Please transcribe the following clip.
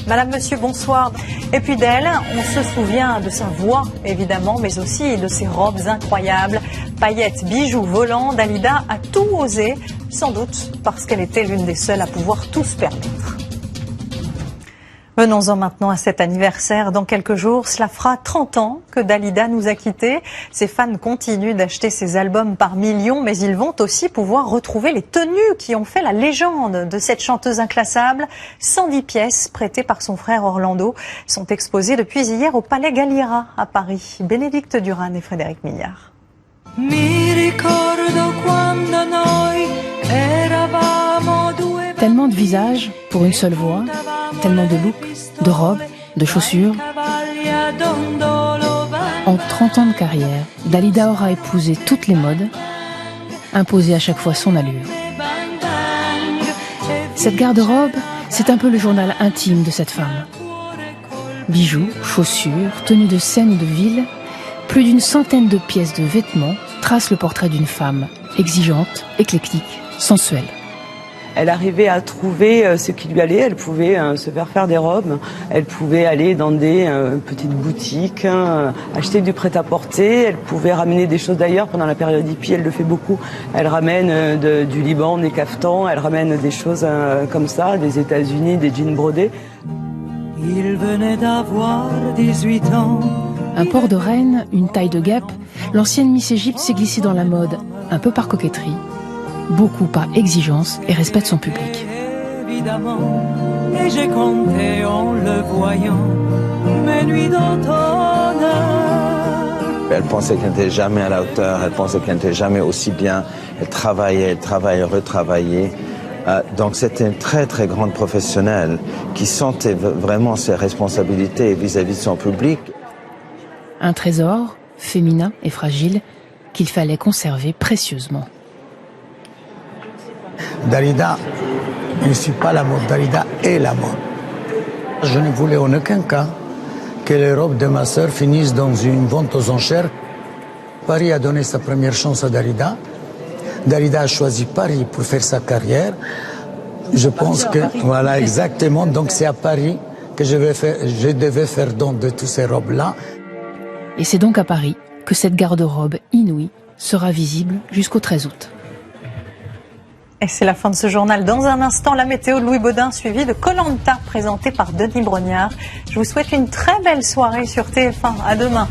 Madame, monsieur, bonsoir. Et puis d'elle, on se souvient de sa voix, évidemment, mais aussi de ses robes incroyables. Paillettes, bijoux, volants, Dalida a tout osé, sans doute parce qu'elle était l'une des seules à pouvoir tout se permettre. Venons-en maintenant à cet anniversaire. Dans quelques jours, cela fera 30 ans que Dalida nous a quittés. Ses fans continuent d'acheter ses albums par millions, mais ils vont aussi pouvoir retrouver les tenues qui ont fait la légende de cette chanteuse inclassable. 110 pièces prêtées par son frère Orlando sont exposées depuis hier au Palais Galliera à Paris. Bénédicte Duran et Frédéric Milliard. Tellement de visages pour une seule voix, tellement de looks, de robes, de chaussures. En 30 ans de carrière, Dalida aura épousé toutes les modes, imposé à chaque fois son allure. Cette garde-robe, c'est un peu le journal intime de cette femme. Bijoux, chaussures, tenues de scène ou de ville, plus d'une centaine de pièces de vêtements tracent le portrait d'une femme exigeante, éclectique, sensuelle. Elle arrivait à trouver ce qui lui allait, elle pouvait se faire des robes, elle pouvait aller dans des petites boutiques, acheter du prêt-à-porter, elle pouvait ramener des choses d'ailleurs. Pendant la période hippie, elle le fait beaucoup. Elle ramène du Liban, des caftans, elle ramène des choses comme ça, des États-Unis, des jeans brodés. Il venait d'avoir 18 ans. Un port de Rennes, une taille de guêpe, l'ancienne Miss Égypte s'est glissée dans la mode, un peu par coquetterie, beaucoup par exigence et respect de son public. Évidemment, et j'ai compté en le voyant, mes nuits d'automne. Elle pensait qu'elle n'était jamais à la hauteur, elle pensait qu'elle n'était jamais aussi bien. Elle travaillait, retravaillait. Donc c'était une très très grande professionnelle qui sentait vraiment ses responsabilités vis-à-vis de son public. Un trésor, féminin et fragile, qu'il fallait conserver précieusement. Dalida ne suit pas la mode, Dalida est la mode. Je ne voulais en aucun cas que les robes de ma sœur finissent dans une vente aux enchères. Paris a donné sa première chance à Dalida. Dalida a choisi Paris pour faire sa carrière. Je pense que, voilà, exactement, donc c'est à Paris que je devais faire don de toutes ces robes-là. Et c'est donc à Paris que cette garde-robe inouïe sera visible jusqu'au 13 août. Et c'est la fin de ce journal. Dans un instant, la météo de Louis Baudin, suivie de Koh-Lanta, présentée par Denis Brognard. Je vous souhaite une très belle soirée sur TF1. À demain.